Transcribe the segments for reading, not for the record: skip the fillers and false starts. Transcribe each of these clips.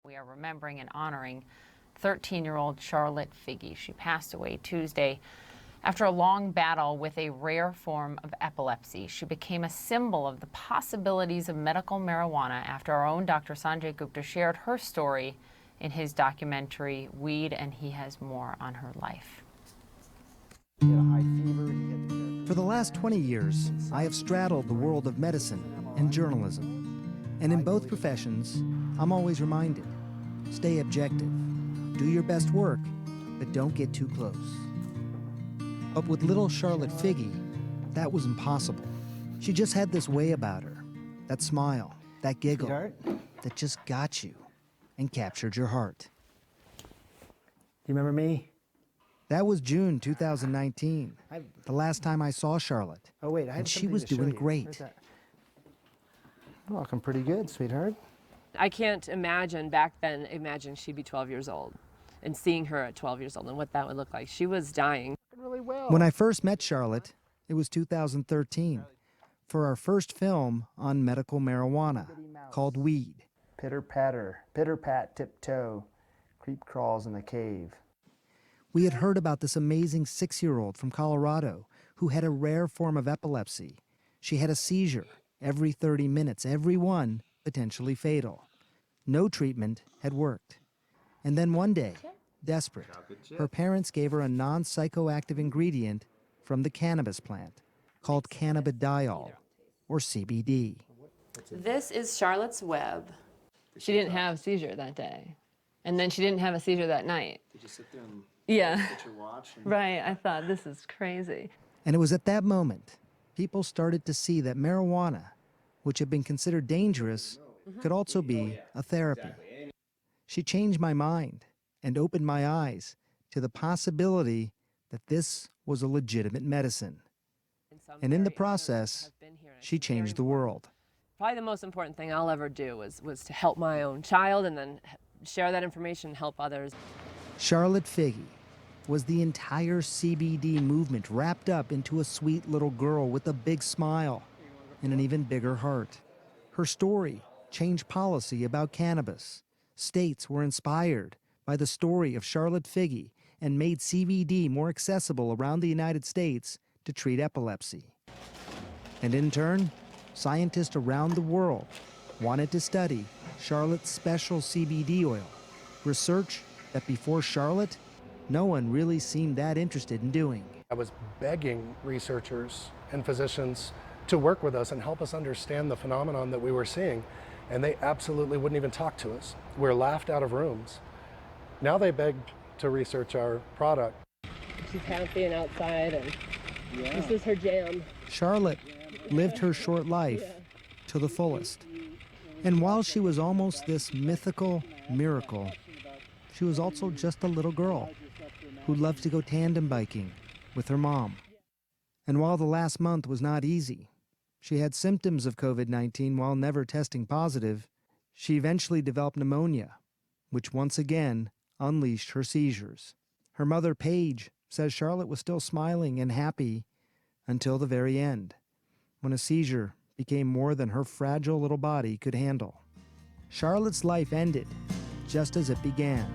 We are remembering and honoring 13-year-old Charlotte Figi. She passed away Tuesday after a long battle with a rare form of epilepsy. She became a symbol of the possibilities of medical marijuana after our own Dr. Sanjay Gupta shared her story in his documentary, Weed, and he has more on her life. For the last 20 years, I have straddled the world of medicine and journalism. And in both professions, I'm always reminded, stay objective, do your best work, but don't get too close. But with little Charlotte Figi, that was impossible. She just had this way about her, that smile, that giggle, that just got you and captured your heart. Do you remember me? That was June 2019, the last time I saw Charlotte. Oh, wait, I had and she was doing great. Well, looking pretty good, sweetheart. I can't imagine back then, she'd be 12 years old and seeing her at 12 years old and what that would look like. She was dying. Really well. When I first met Charlotte, it was 2013, for our first film on medical marijuana called Weed. Pitter-patter, pitter-pat, tiptoe, creep crawls in the cave. We had heard about this amazing 6-year-old from Colorado who had a rare form of epilepsy. She had a seizure every 30 minutes, every one potentially fatal. No treatment had worked. And then one day, desperate, her parents gave her a non-psychoactive ingredient from the cannabis plant called cannabidiol, or CBD. This is Charlotte's web. She didn't have a seizure that day. And then she didn't have a seizure that night. Did you sit there and get your watch? Right, I thought, this is crazy. And it was at that moment people started to see that marijuana, which had been considered dangerous, could also be a therapy. She changed my mind and opened my eyes to the possibility that this was a legitimate medicine. And in the process, she changed the world. Probably the most important thing I'll ever do was to help my own child and then share that information and help others. Charlotte Figi was the entire CBD movement wrapped up into a sweet little girl with a big smile and an even bigger heart. Her story changed policy about cannabis. States were inspired by the story of Charlotte Figi and made CBD more accessible around the United States to treat epilepsy. And in turn, scientists around the world wanted to study Charlotte's special CBD oil, research that before Charlotte, no one really seemed that interested in doing. I was begging researchers and physicians to work with us and help us understand the phenomenon that we were seeing, and they absolutely wouldn't even talk to us. We were laughed out of rooms. Now they beg to research our product. She's happy and outside, and this is her jam. Charlotte lived her short life to the fullest. And while she was almost this mythical miracle, she was also just a little girl who loved to go tandem biking with her mom. And while the last month was not easy, she had symptoms of COVID-19 while never testing positive. She eventually developed pneumonia, which once again unleashed her seizures. Her mother, Paige, says Charlotte was still smiling and happy until the very end, when a seizure became more than her fragile little body could handle. Charlotte's life ended just as it began,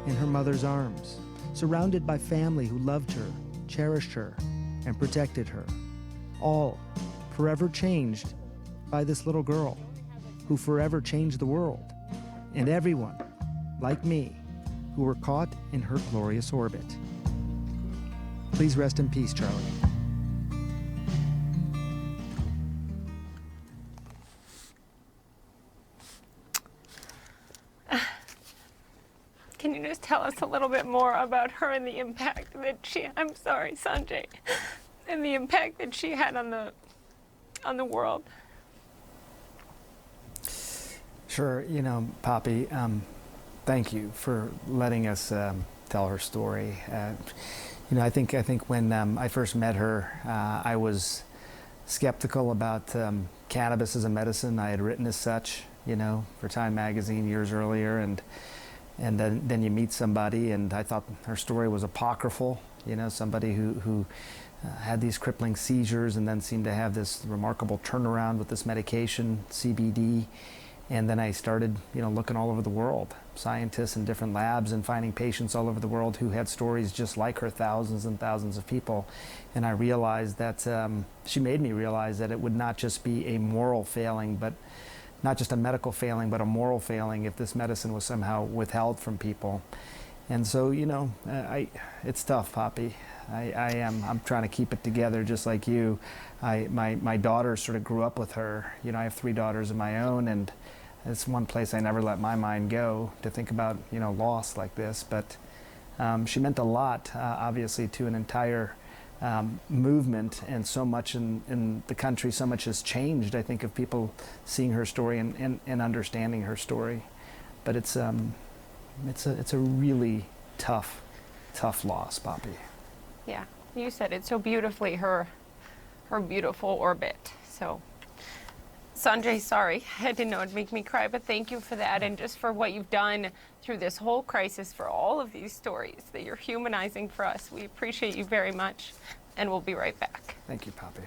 in her mother's arms, surrounded by family who loved her, cherished her, and protected her. All forever changed by this little girl who forever changed the world, and everyone, like me, who were caught in her glorious orbit. Please rest in peace, Charlie. Can you just tell us a little bit more about her and the impact that I'm sorry, Sanjay, and the impact that she had on the world? Sure, Poppy, thank you for letting us tell her story. I think when I first met her, I was skeptical about cannabis as a medicine. I had written as such, for Time magazine years earlier, and then you meet somebody, and I thought her story was apocryphal. Somebody who had these crippling seizures and then seemed to have this remarkable turnaround with this medication, CBD. And then I started, looking all over the world, scientists in different labs, and finding patients all over the world who had stories just like her, thousands and thousands of people. And I realized that she made me realize that it would not just be a moral failing, but not just a medical failing, but a moral failing if this medicine was somehow withheld from people. And so, it's tough, Poppy. I'm trying to keep it together just like you. My daughter sort of grew up with her. I have 3 daughters of my own, and it's one place I never let my mind go to think about, loss like this. But she meant a lot, obviously, to an entire movement, and so much in the country, so much has changed, I think, of people seeing her story and understanding her story. But it's a really tough loss, Poppy. Yeah, you said it so beautifully, her beautiful orbit. So, Sanjay, sorry, I didn't know it'd make me cry, but thank you for that, and just for what you've done through this whole crisis, for all of these stories that you're humanizing for us. We appreciate you very much, and we'll be right back. Thank you, Poppy.